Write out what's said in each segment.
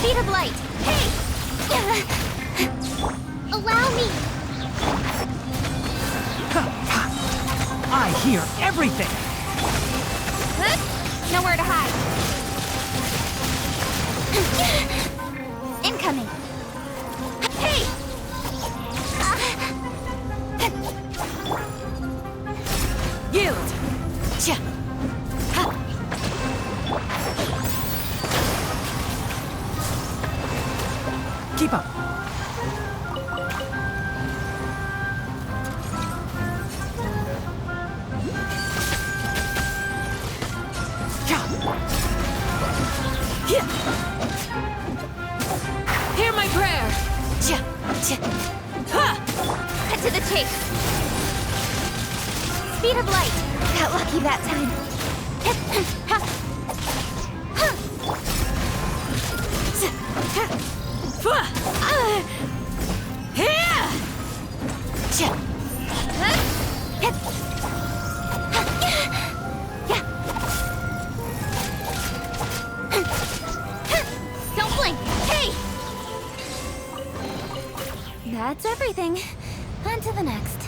Speed of light! Hey! Allow me! I hear everything! Nowhere to hide. Incoming! Hey! Yield! Keep up! Hear my prayer! Cut to the chase! Speed of light! Got lucky that time. Don't blink! Hey! That's everything. On to the next.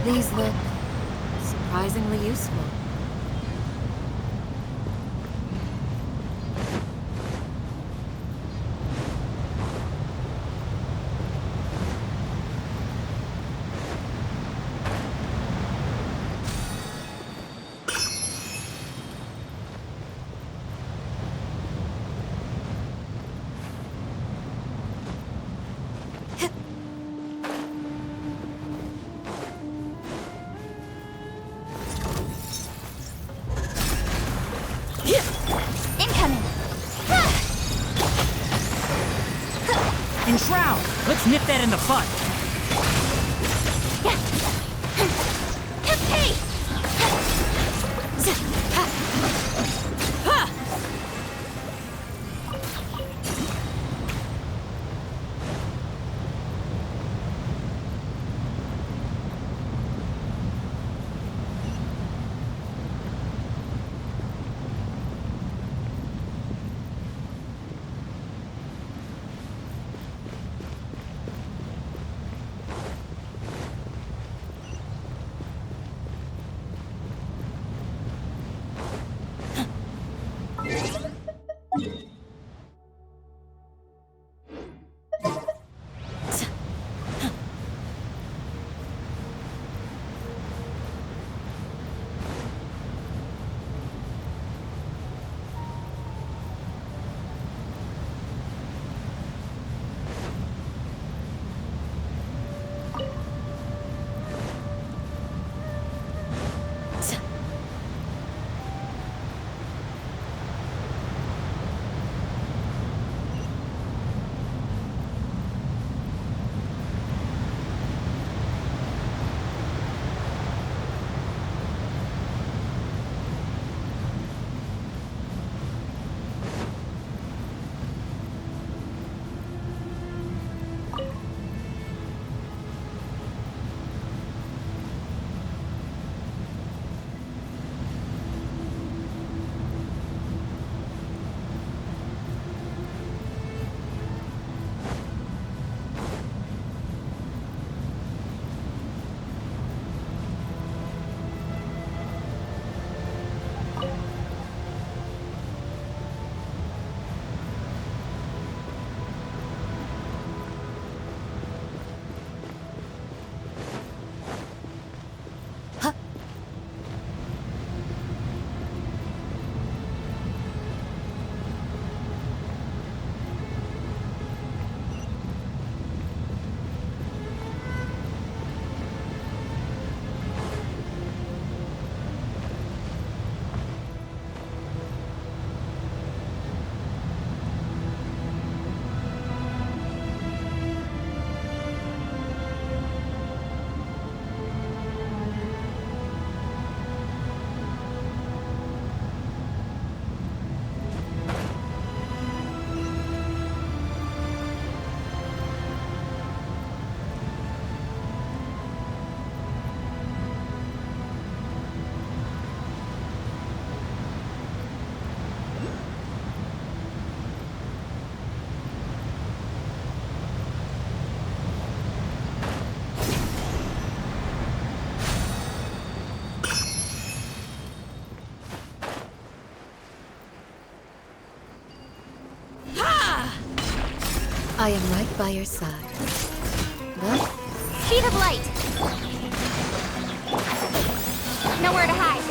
These look surprisingly useful. Incoming! Enshroud! Let's nip that in the bud. Hey! I am right by your side. But Speed of light! Nowhere to hide.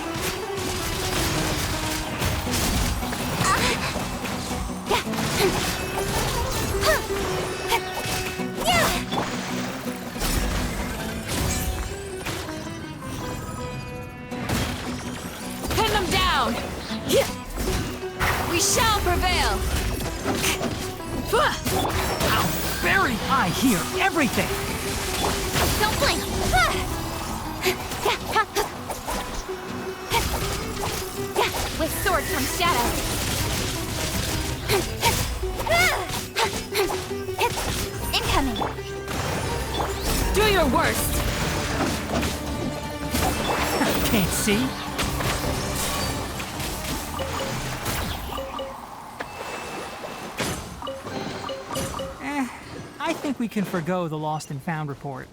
pin them down! We shall prevail! Ow! Barry! I hear everything! Don't blink! With sword comes shadow. Incoming! Do your worst! Can't see? I think we can forgo the lost and found report.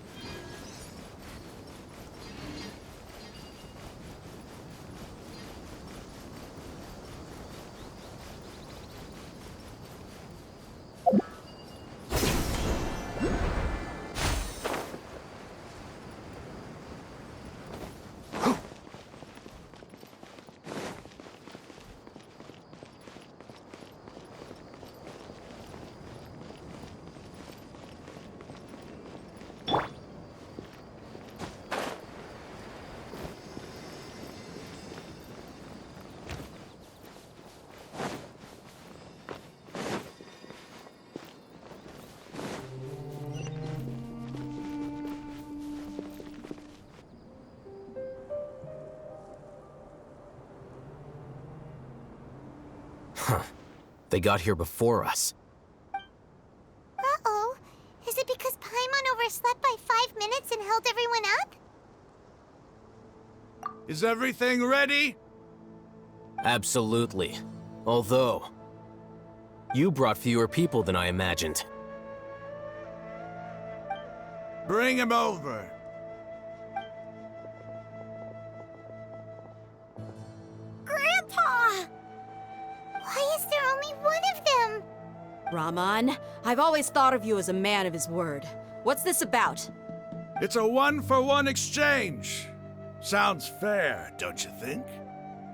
They got here before us. Uh-oh. Is it because Paimon overslept by 5 minutes and held everyone up? Is everything ready? Absolutely. Although, you brought fewer people than I imagined. Bring him over. Grandpa! Why is there only one of them? Rahman, I've always thought of you as a man of his word. What's this about? It's a one-for-one exchange. Sounds fair, don't you think?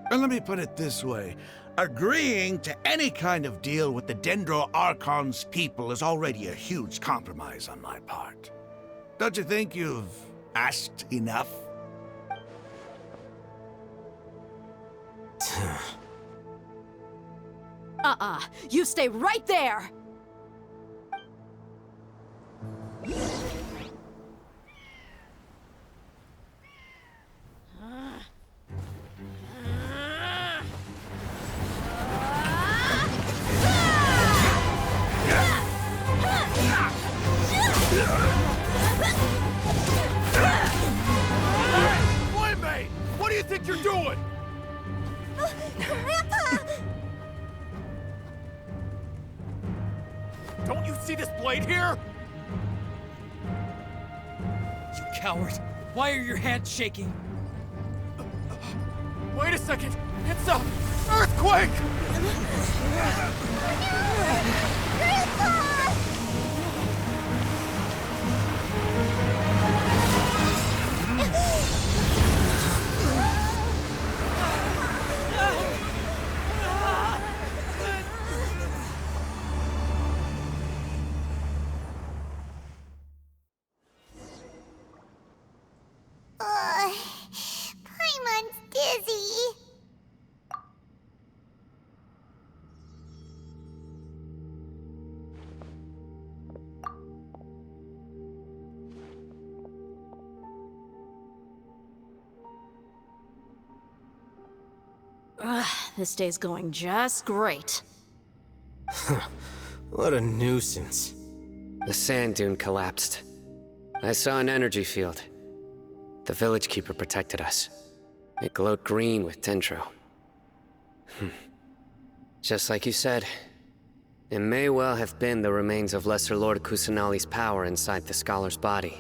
And let me put it this way. Agreeing to any kind of deal with the Dendro Archon's people is already a huge compromise on my part. Don't you think you've asked enough? You stay right there! Boy, what do you think you're doing? Grandpa! Don't you see this blade here? You coward. Why are your hands shaking? Wait a second! It's a earthquake! Paimon's dizzy. This day's going just great. What a nuisance. The sand dune collapsed. I saw an energy field. The village keeper protected us. It glowed green with Dendro. Just like you said, it may well have been the remains of Lesser Lord Kusanali's power inside the scholar's body.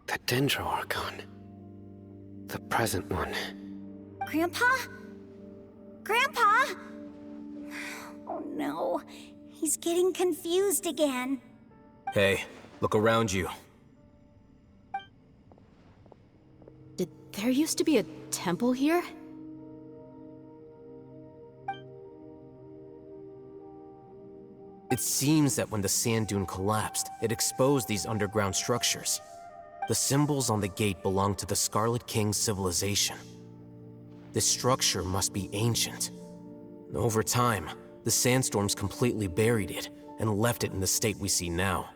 The Dendro Archon. The present one. Grandpa? Grandpa? Oh no. He's getting confused again. Hey, look around you. Did there used to be a temple here? It seems that when the sand dune collapsed, it exposed these underground structures. The symbols on the gate belong to the Scarlet King's civilization. This structure must be ancient. Over time, the sandstorms completely buried it and left it in the state we see now.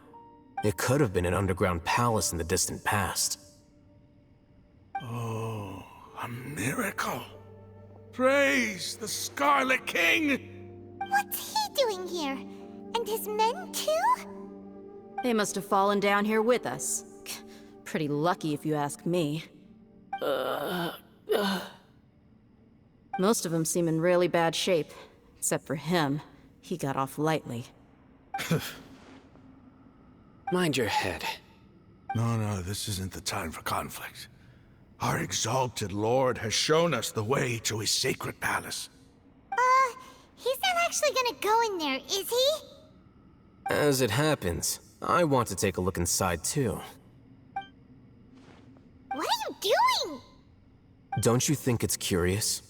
It could have been an underground palace in the distant past. Oh, a miracle. Praise the Scarlet King! What's he doing here? And his men too? They must have fallen down here with us. Pretty lucky if you ask me. Most of them seem in really bad shape. Except for him. He got off lightly. Mind your head. No, this isn't the time for conflict. Our exalted lord has shown us the way to his sacred palace. He's not actually gonna go in there, is he? As it happens, I want to take a look inside too. What are you doing? Don't you think it's curious?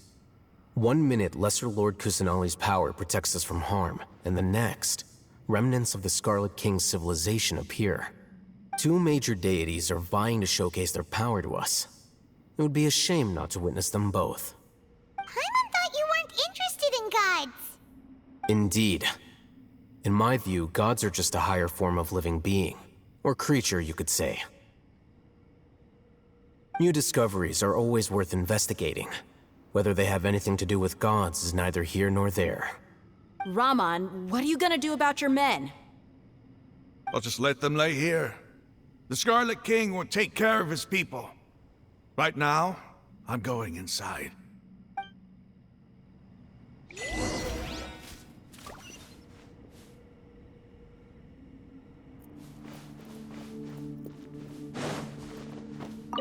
1 minute, Lesser Lord Kusanali's power protects us from harm, and the next, remnants of the Scarlet King's civilization appear. Two major deities are vying to showcase their power to us. It would be a shame not to witness them both. Paimon thought you weren't interested in gods. Indeed. In my view, gods are just a higher form of living being. Or creature, you could say. New discoveries are always worth investigating. Whether they have anything to do with gods is neither here nor there. Raman, what are you gonna do about your men? I'll just let them lay here. The Scarlet King will take care of his people. Right now, I'm going inside.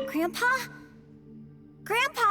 Grandpa? Grandpa?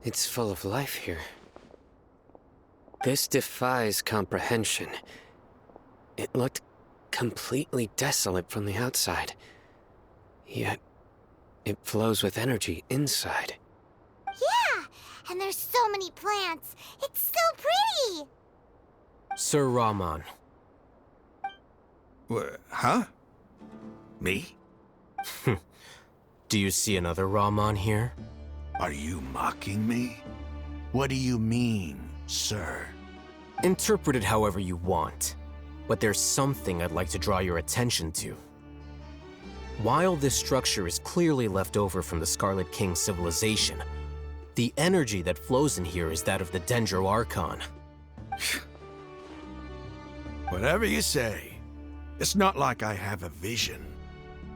It's full of life here. This defies comprehension. It looked completely desolate from the outside. Yet, it flows with energy inside. Yeah! And there's so many plants. It's so pretty! Sir Raman. Huh? Me? Do you see another Raman here? Are you mocking me? What do you mean, sir? Interpret it however you want, but there's something I'd like to draw your attention to. While this structure is clearly left over from the Scarlet King civilization, the energy that flows in here is that of the Dendro Archon. Whatever you say. It's not like I have a vision.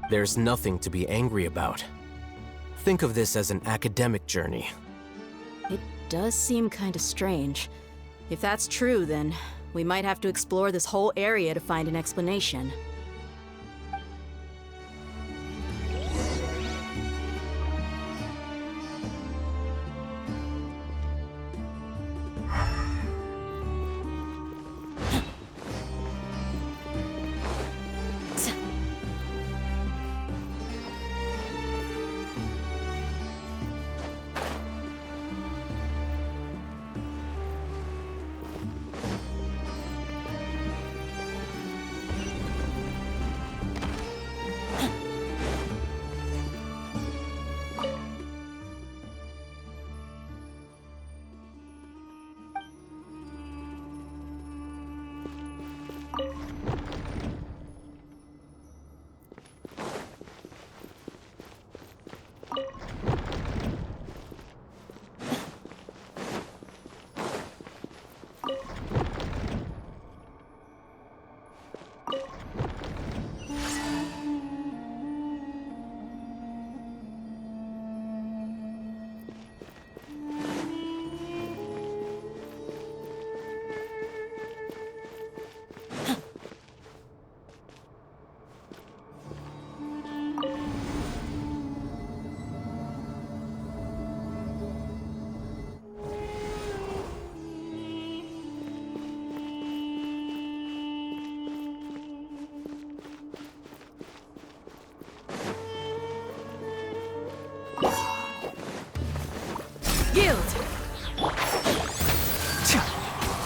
There's nothing to be angry about. Think of this as an academic journey. It does seem kinda strange. If that's true, then we might have to explore this whole area to find an explanation. Guild!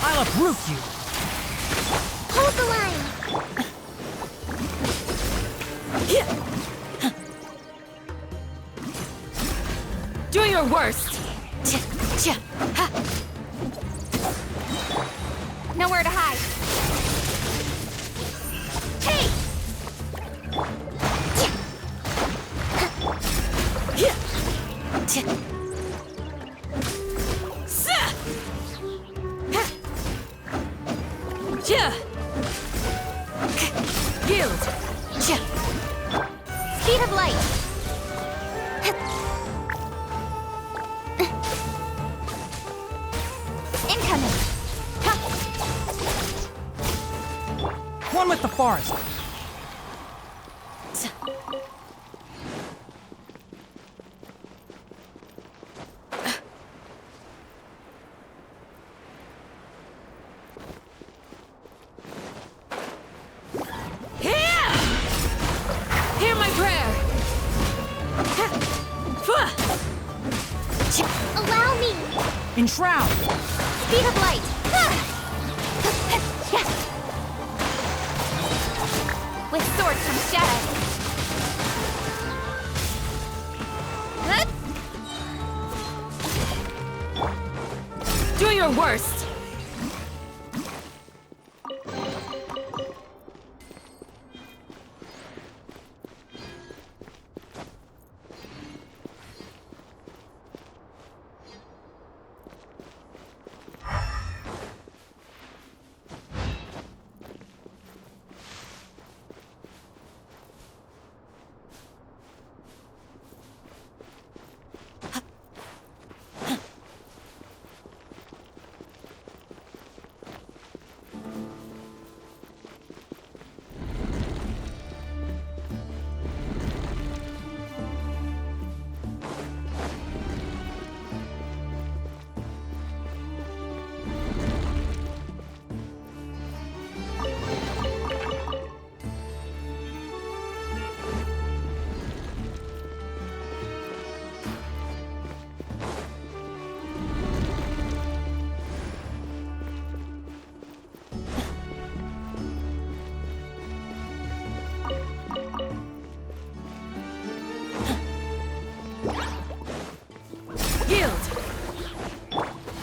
I'll uproot you! Hold the line! Do your worst! Nowhere to hide. Hey! Guild! Speed of light. Incoming. One One with the forest. Hear my prayer! Allow me! Enshroud. Speed of light! With sword comes shadow. Do your worst! Yield!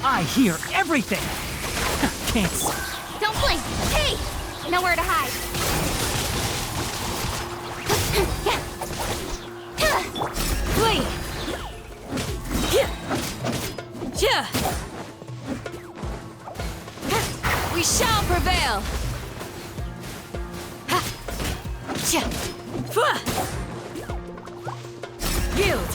I hear everything. Can't see. Don't blink! Hey! Nowhere to hide. Flee! We shall prevail! Yield!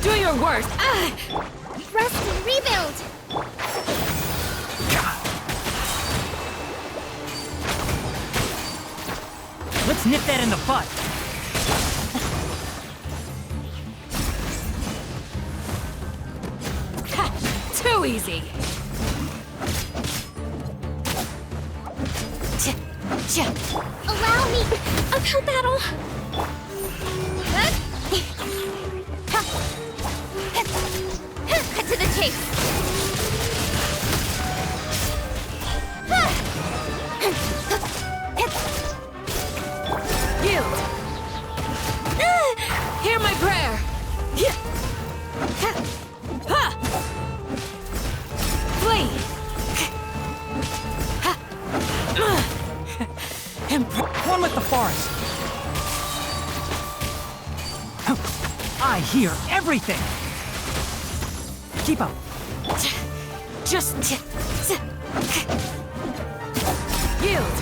Do your worst! Rest and rebuild! Let's nip that in the bud. Too easy! Allow me! Uphill battle! Cut to the chase! Yield! Hear my prayer! Flee! One with the forest. I hear everything. Keep up. Just yield.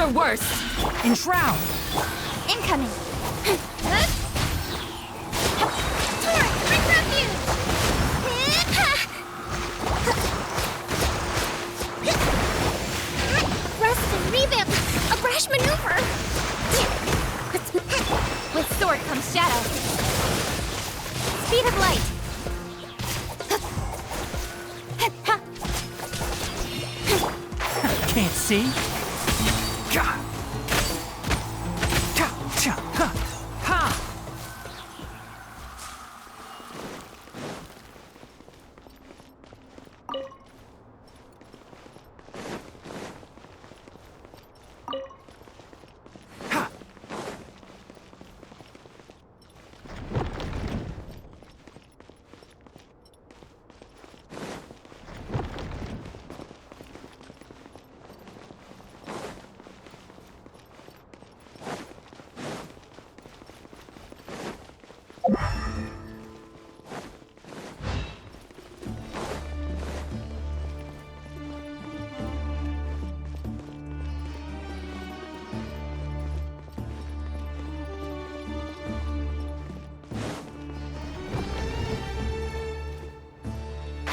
your worst! Enshroud! Incoming! Torrent, bring refuge! Rest and revamp! A brash maneuver! With sword comes shadow. Speed of light! Can't see? Gah! Cha, cha, ha, ha!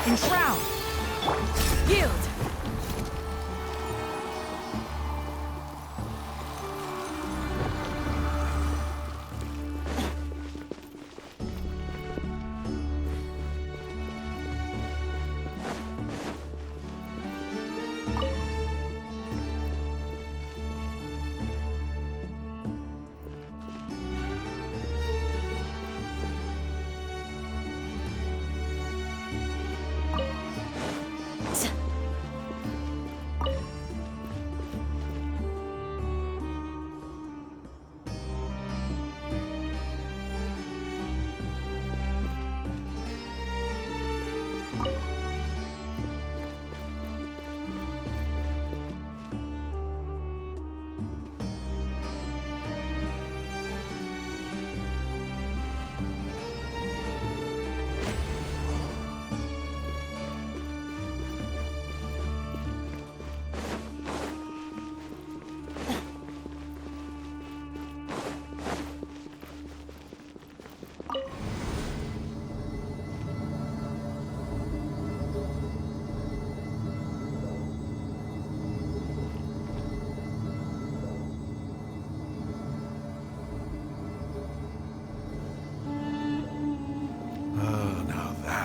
Enshroud! Yield!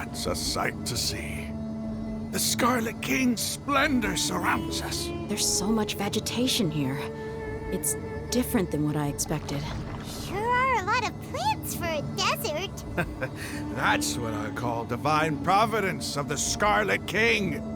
It's a sight to see. The Scarlet King's splendor surrounds us. There's so much vegetation here. It's different than what I expected. Sure are a lot of plants for a desert. That's what I call divine providence of the Scarlet King.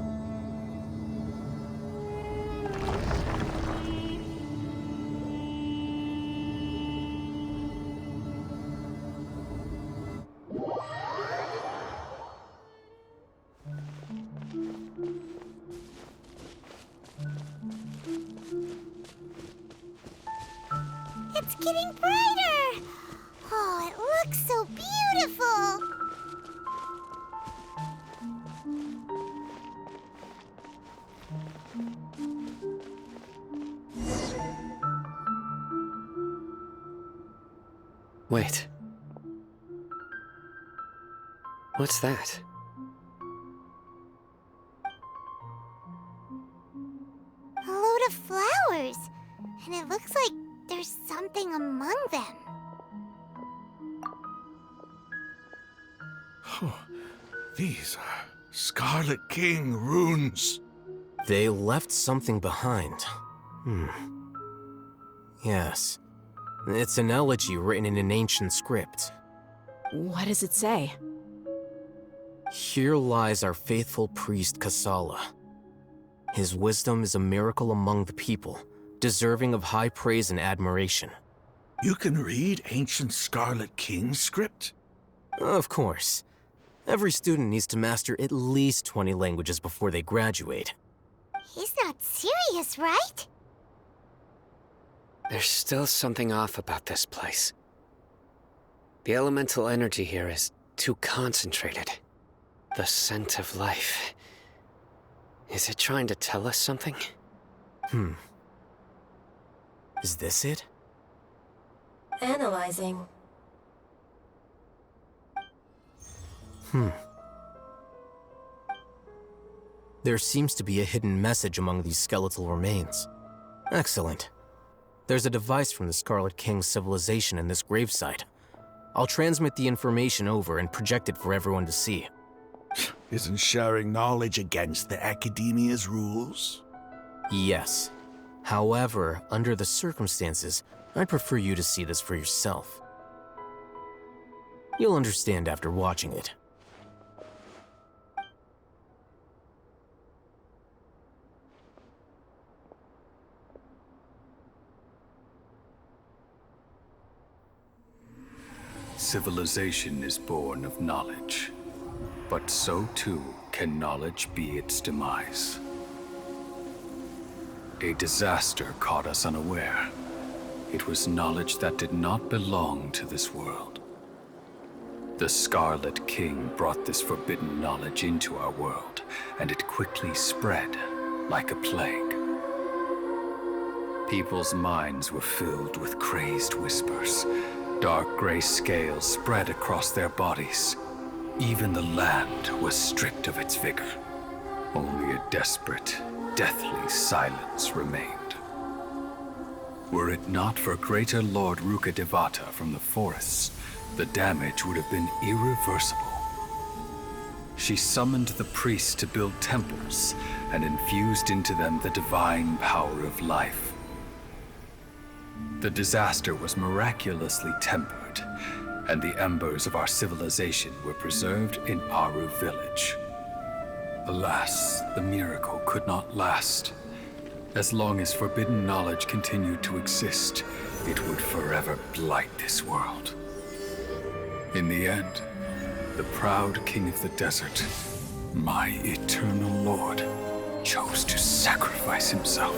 It's getting brighter! Oh, it looks so beautiful! Wait. What's that? A load of flowers. And it looks like there's something among them. Oh, these are Scarlet King runes. They left something behind. Yes. It's an elegy written in an ancient script. What does it say? Here lies our faithful priest Kasala. His wisdom is a miracle among the people, deserving of high praise and admiration. You can read ancient Scarlet King script? Of course. Every student needs to master at least 20 languages before they graduate. He's not serious, right? There's still something off about this place. The elemental energy here is too concentrated. The scent of life. Is it trying to tell us something? Is this it? Analyzing. There seems to be a hidden message among these skeletal remains. Excellent. There's a device from the Scarlet King's civilization in this gravesite. I'll transmit the information over and project it for everyone to see. Isn't sharing knowledge against the Academia's rules? Yes. However, under the circumstances, I'd prefer you to see this for yourself. You'll understand after watching it. Civilization is born of knowledge, but so too can knowledge be its demise. A disaster caught us unaware. It was knowledge that did not belong to this world. The Scarlet King brought this forbidden knowledge into our world, and it quickly spread like a plague. People's minds were filled with crazed whispers. Dark gray scales spread across their bodies. Even the land was stripped of its vigor. Only a desperate, deathly silence remained. Were it not for Greater Lord Rukkhadevata from the forests, the damage would have been irreversible. She summoned the priests to build temples and infused into them the divine power of life. The disaster was miraculously tempered, and the embers of our civilization were preserved in Aru village. Alas, the miracle could not last. As long as forbidden knowledge continued to exist, it would forever blight this world. In the end, the proud king of the desert, my eternal lord, chose to sacrifice himself.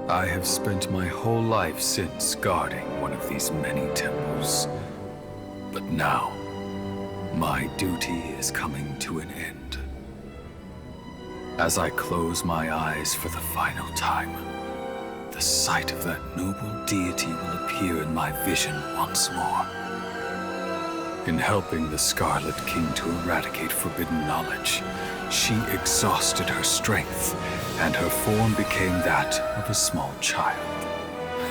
I have spent my whole life since guarding one of these many temples. But now, my duty is coming to an end. As I close my eyes for the final time, the sight of that noble deity will appear in my vision once more. In helping the Scarlet King to eradicate forbidden knowledge, she exhausted her strength, and her form became that of a small child.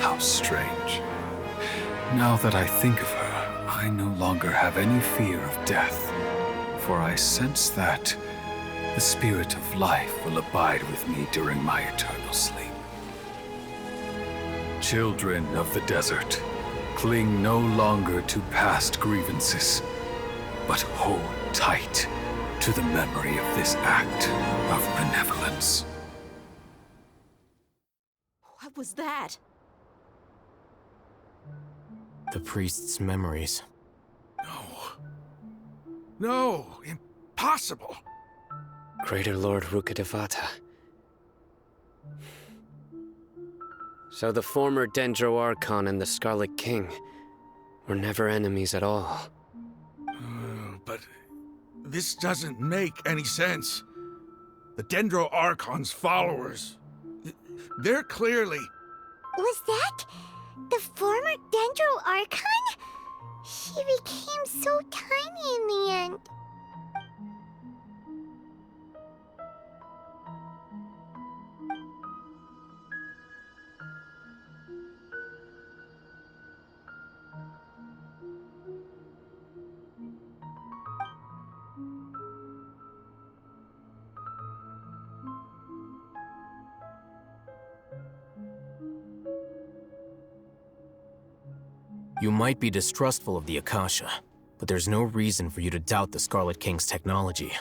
How strange. Now that I think of her, I no longer have any fear of death, for I sense that the spirit of life will abide with me during my eternal sleep. Children of the desert, cling no longer to past grievances, but hold tight to the memory of this act of benevolence. What was that? The priest's memories. No, impossible. Greater Lord Rukkhadevata. So the former Dendro Archon and the Scarlet King were never enemies at all. But this doesn't make any sense. The Dendro Archon's followers, they're clearly... Was that the former Dendro Archon? She became so tiny in the end. You might be distrustful of the Akasha, but there's no reason for you to doubt the Scarlet King's technology.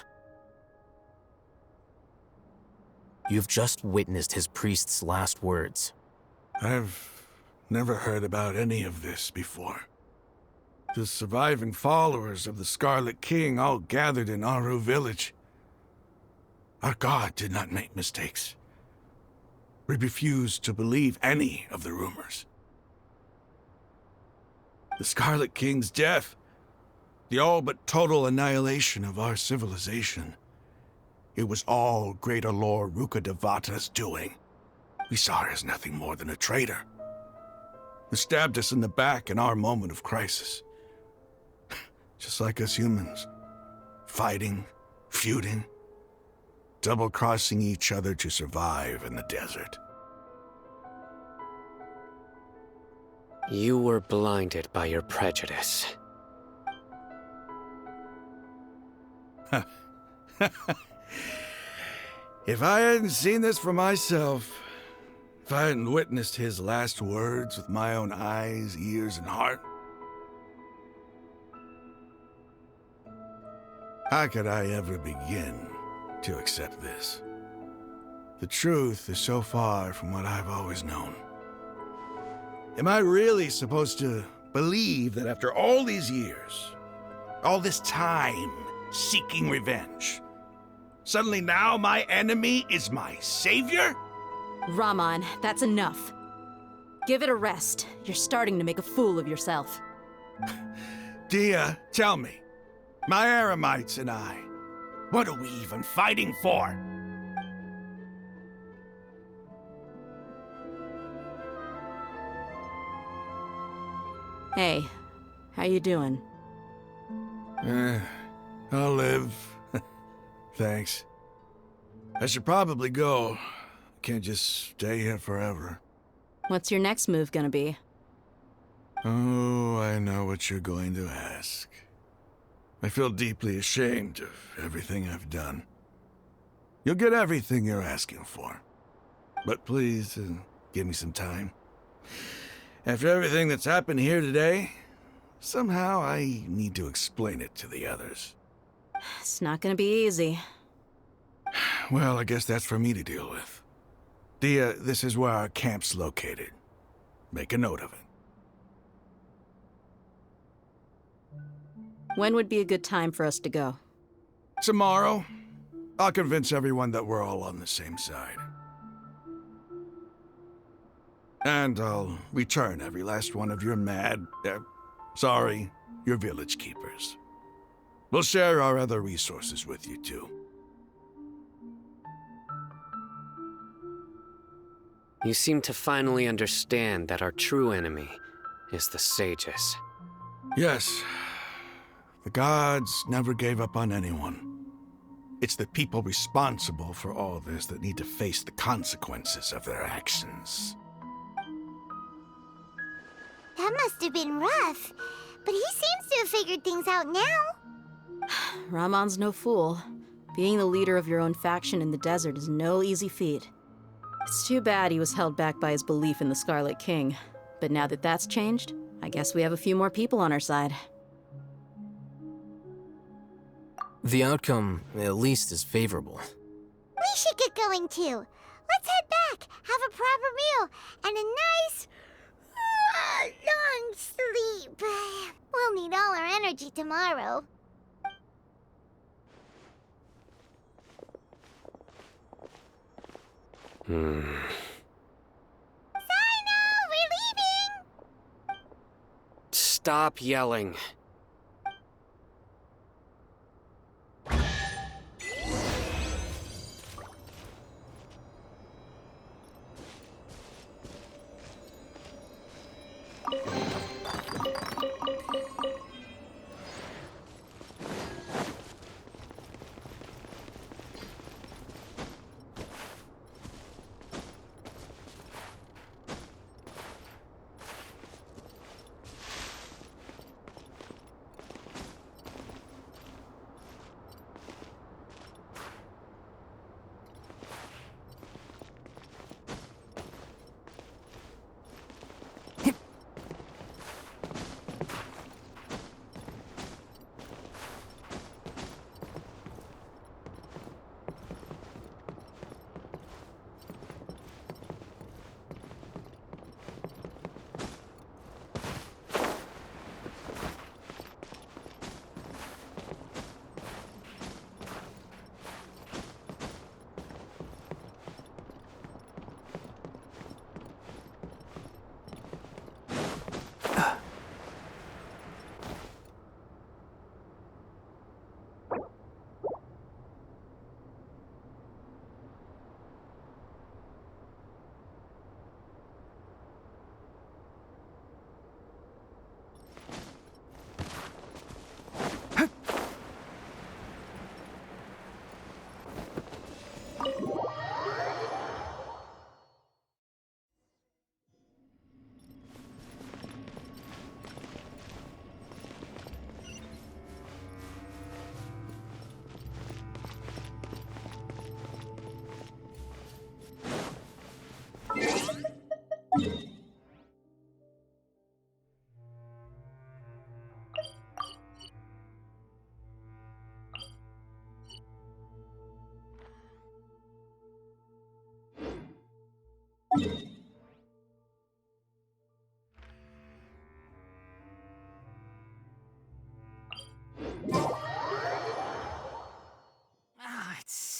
You've just witnessed his priest's last words. I've never heard about any of this before. The surviving followers of the Scarlet King all gathered in Aru village. Our god did not make mistakes. We refused to believe any of the rumors. The Scarlet King's death, the all but total annihilation of our civilization. It was all Greater Lord Rukkhadevata's doing. we saw her as nothing more than a traitor, who stabbed us in the back in our moment of crisis. Just like us humans. Fighting, feuding, double-crossing each other to survive in the desert. You were blinded by your prejudice. If I hadn't seen this for myself, if I hadn't witnessed his last words with my own eyes, ears, and heart, how could I ever begin to accept this? The truth is so far from what I've always known. Am I really supposed to believe that after all these years, all this time seeking revenge, suddenly now my enemy is my savior? Rahman, that's enough. Give it a rest. You're starting to make a fool of yourself. Dia, tell me, my Eremites and I, what are we even fighting for? Hey, how you doing? I'll live. Thanks. I should probably go. Can't just stay here forever. What's your next move gonna be? Oh, I know what you're going to ask. I feel deeply ashamed of everything I've done. You'll get everything you're asking for. But please, give me some time. After everything that's happened here today, somehow I need to explain it to the others. It's not gonna be easy. Well, I guess that's for me to deal with. Dia, this is where our camp's located. Make a note of it. When would be a good time for us to go? Tomorrow, I'll convince everyone that we're all on the same side. And I'll return every last one of your your village keepers. We'll share our other resources with you, too. You seem to finally understand that our true enemy is the Sages. Yes. The gods never gave up on anyone. It's the people responsible for all this that need to face the consequences of their actions. That must have been rough, but he seems to have figured things out now. Rahman's no fool. Being the leader of your own faction in the desert is no easy feat. It's too bad he was held back by his belief in the Scarlet King. But now that that's changed, I guess we have a few more people on our side. The outcome, at least, is favorable. We should get going too. Let's head back, have a proper meal, and a nice, long sleep. We'll need all our energy tomorrow. Sino, we're leaving! Stop yelling.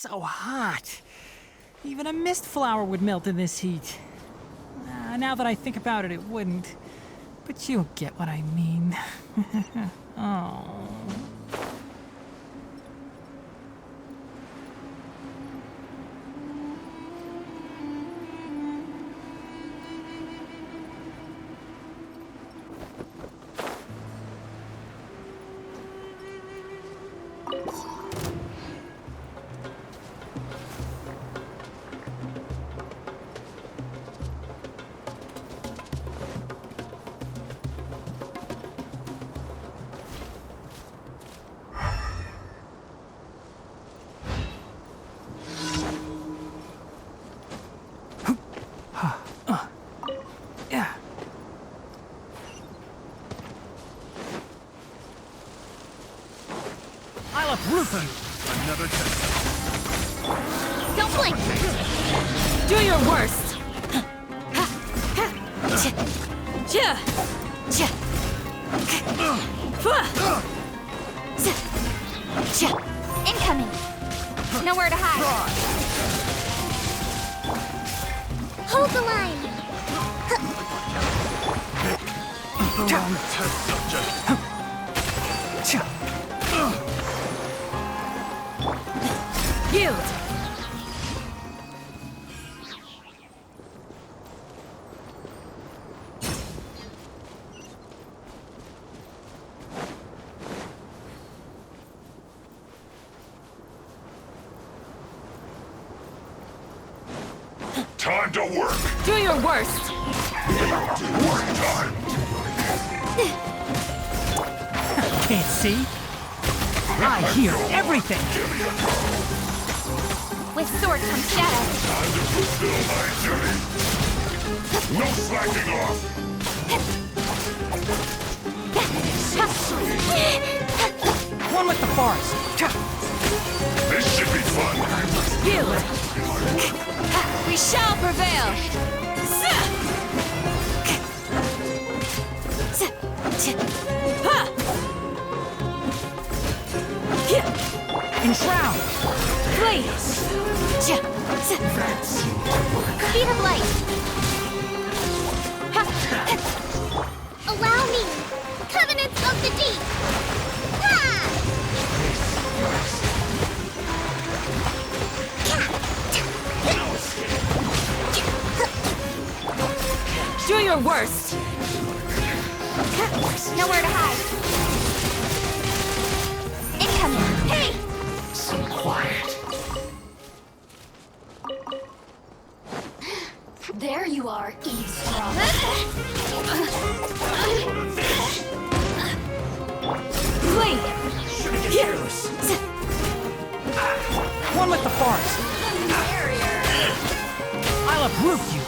so hot. Even a mist flower would melt in this heat. Now that I think about it, it wouldn't. But you'll get what I mean. Oh. Yeah. I'll uproot you. Another test. Don't blink! Do your worst! Incoming! Nowhere to hide. Hold the line! Wrong test subject. Yield! Time to work! Do your worst! Work time! Can't see? I hear everything! With sword comes shadow. Time to fulfill my duty! No slacking off! One with the forest! This should be fun! Yield! We shall prevail! Enshroud! Flee! Speed of light. Allow me. Covenants of the deep. Do your worst! Nowhere to hide. Incoming. Hey! So quiet. There you are, eavesdropper. Flee! Here! One with the forest! I'll uproot you!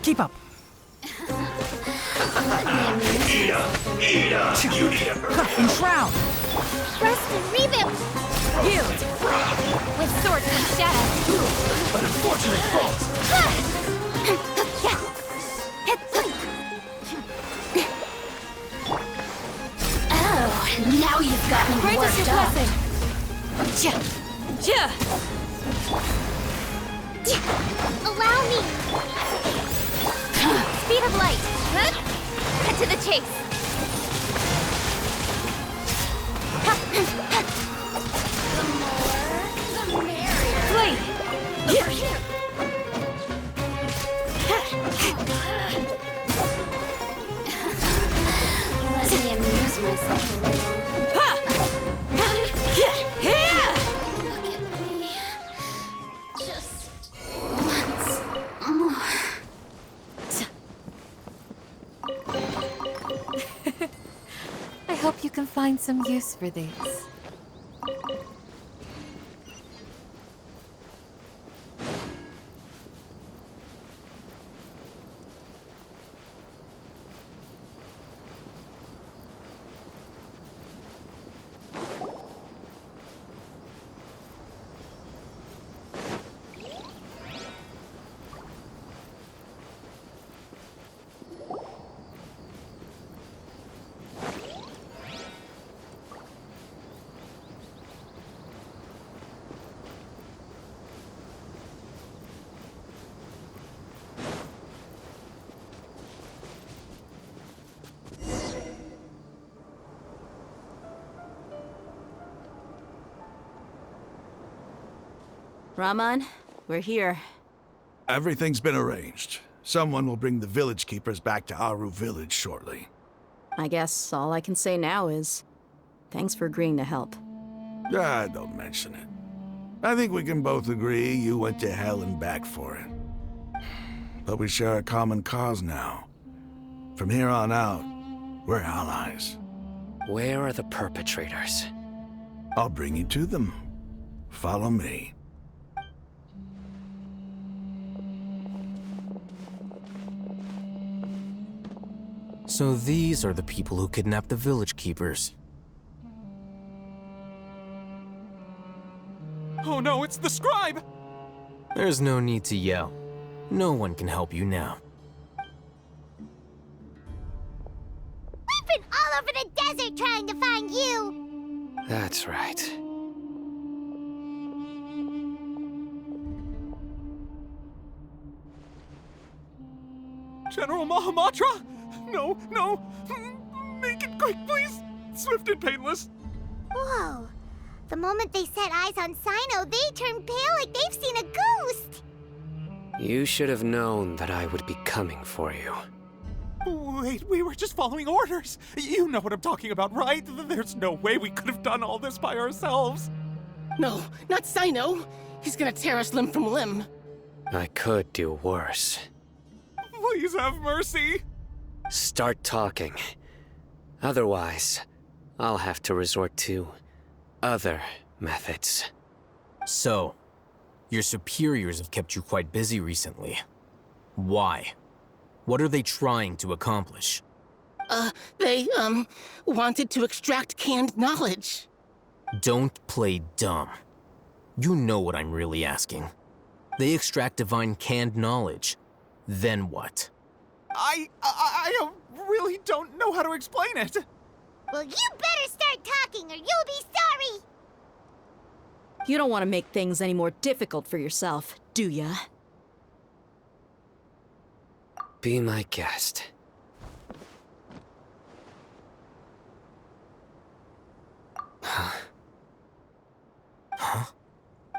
Keep up! Enshroud! Rest and revamp. Yield! With sword comes shadow. An unfortunate fault. Oh, now you've got me Grant us worked your up. blessing! Ja! Allow me. Speed of light. Cut to the chase. The merrier. Flee! Here! Let me amuse myself a little. Look at me. Just once more. I hope you can find some use for these. Rahman, we're here. Everything's been arranged. Someone will bring the village keepers back to Aru village shortly. I guess all I can say now is thanks for agreeing to help. Ah, don't mention it. I think we can both agree you went to hell and back for it. But we share a common cause now. From here on out, we're allies. Where are the perpetrators? I'll bring you to them. Follow me. So these are the people who kidnapped the village keepers. Oh no, it's the scribe! There's no need to yell. No one can help you now. We've been all over the desert trying to find you! That's right. General Mahamatra? No, no! Make it quick, please! Swift and painless! Whoa. The moment they set eyes on Sino, they turned pale like they've seen a ghost! You should have known that I would be coming for you. Wait, we were just following orders! You know what I'm talking about, right? There's no way we could have done all this by ourselves! No, not Sino! He's gonna tear us limb from limb. I could do worse. Please have mercy! Start talking. Otherwise, I'll have to resort to other methods. So, your superiors have kept you quite busy recently. Why? What are they trying to accomplish? They wanted to extract canned knowledge. Don't play dumb. You know what I'm really asking. They extract divine canned knowledge. Then what? I really don't know how to explain it. Well, you better start talking or you'll be sorry! You don't want to make things any more difficult for yourself, do ya? Be my guest.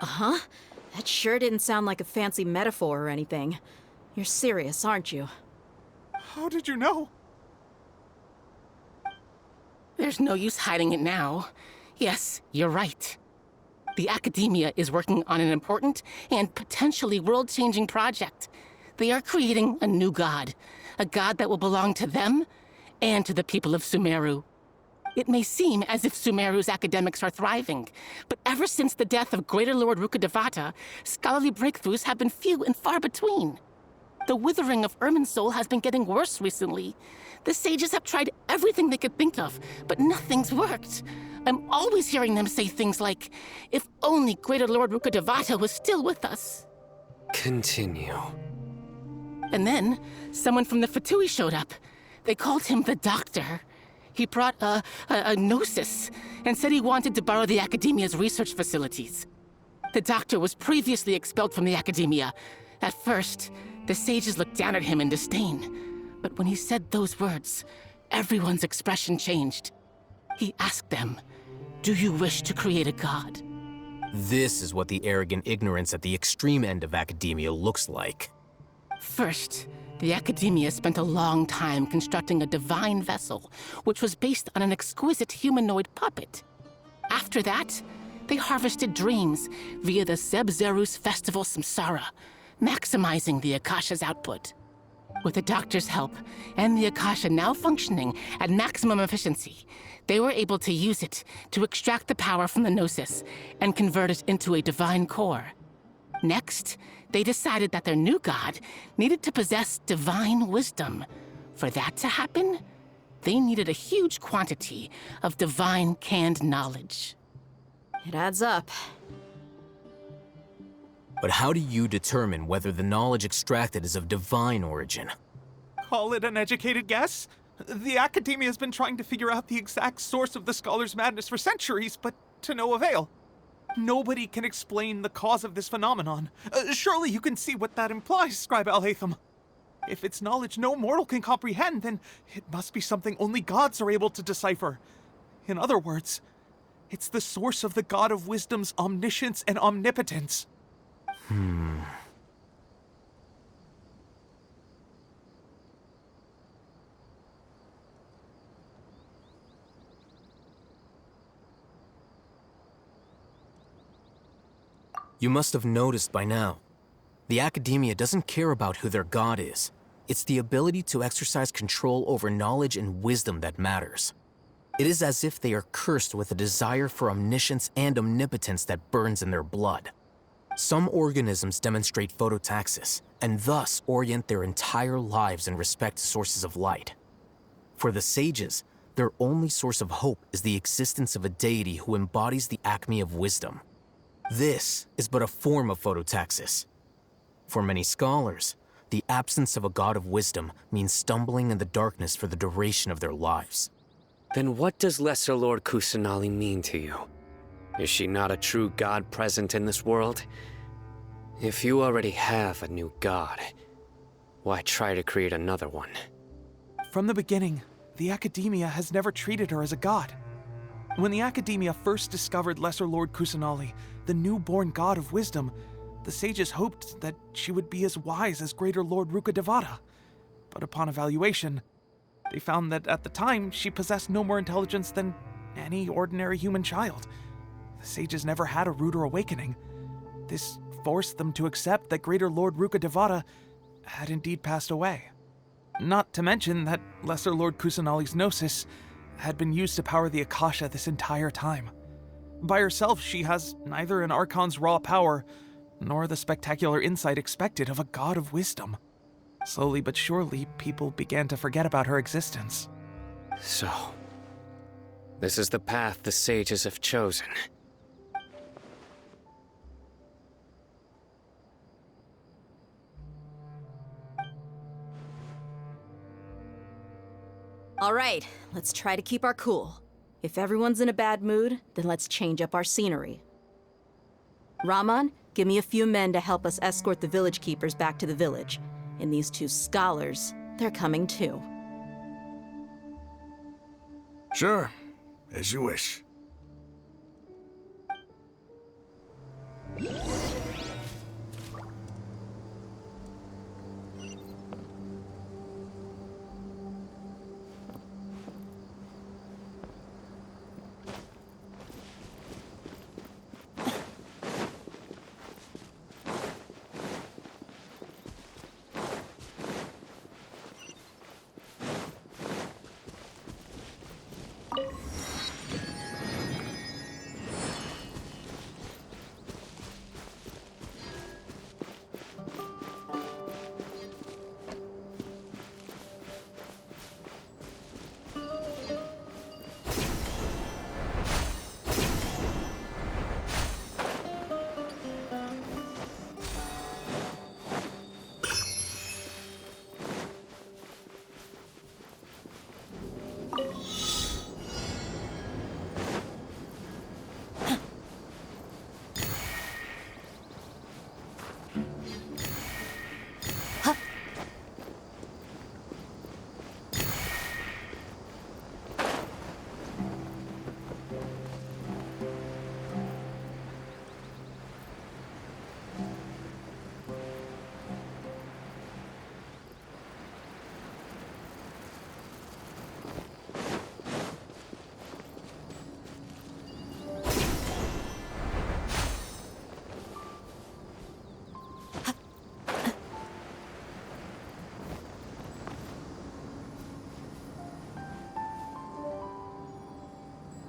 Uh-huh. That sure didn't sound like a fancy metaphor or anything. You're serious, aren't you? How did you know? There's no use hiding it now. Yes, you're right. The Academia is working on an important and potentially world-changing project. They are creating a new god. A god that will belong to them and to the people of Sumeru. It may seem as if Sumeru's academics are thriving, but ever since the death of Greater Lord Rukkhadevata, scholarly breakthroughs have been few and far between. The withering of Irminsul has been getting worse recently. The sages have tried everything they could think of, but nothing's worked. I'm always hearing them say things like, if only Greater Lord Rukkhadevata was still with us. Continue. And then, someone from the Fatui showed up. They called him the Doctor. He brought a gnosis and said he wanted to borrow the Academia's research facilities. The Doctor was previously expelled from the Academia. At first, the sages looked down at him in disdain. But when he said those words, everyone's expression changed. He asked them, "Do you wish to create a god?" This is what the arrogant ignorance at the extreme end of academia looks like. First, the Academia spent a long time constructing a divine vessel, which was based on an exquisite humanoid puppet. After that, they harvested dreams via the Zeb-Zerus Festival Samsara, maximizing the Akasha's output. With the Doctor's help, and the Akasha now functioning at maximum efficiency, they were able to use it to extract the power from the Gnosis and convert it into a divine core. Next, they decided that their new god needed to possess divine wisdom. For that to happen, they needed a huge quantity of divine canned knowledge. It adds up. But how do you determine whether the knowledge extracted is of divine origin? Call it an educated guess? The Academia has been trying to figure out the exact source of the Scholar's madness for centuries, but to no avail. Nobody can explain the cause of this phenomenon. Surely you can see what that implies, Scribe Alhaitham. If it's knowledge no mortal can comprehend, then it must be something only gods are able to decipher. In other words, it's the source of the God of Wisdom's omniscience and omnipotence. You must have noticed by now. The Academia doesn't care about who their god is. It's the ability to exercise control over knowledge and wisdom that matters. It is as if they are cursed with a desire for omniscience and omnipotence that burns in their blood. Some organisms demonstrate phototaxis, and thus orient their entire lives in respect to sources of light. For the sages, their only source of hope is the existence of a deity who embodies the acme of wisdom. This is but a form of phototaxis. For many scholars, the absence of a god of wisdom means stumbling in the darkness for the duration of their lives. Then what does Lesser Lord Kusanali mean to you? Is she not a true god present in this world? If you already have a new god, why try to create another one? From the beginning, the Academia has never treated her as a god. When the Academia first discovered Lesser Lord Kusanali, the newborn god of wisdom, the sages hoped that she would be as wise as Greater Lord Rukkhadevata. But upon evaluation, they found that at the time she possessed no more intelligence than any ordinary human child. The sages never had a ruder awakening. This forced them to accept that Greater Lord Rukkhadevata had indeed passed away. Not to mention that Lesser Lord Kusanali's gnosis had been used to power the Akasha this entire time. By herself, she has neither an Archon's raw power, nor the spectacular insight expected of a god of wisdom. Slowly but surely, people began to forget about her existence. So, this is the path the sages have chosen. All right, let's try to keep our cool. If everyone's in a bad mood, then let's change up our scenery. Rahman, give me a few men to help us escort the village keepers back to the village. And these two scholars, they're coming too. Sure, as you wish.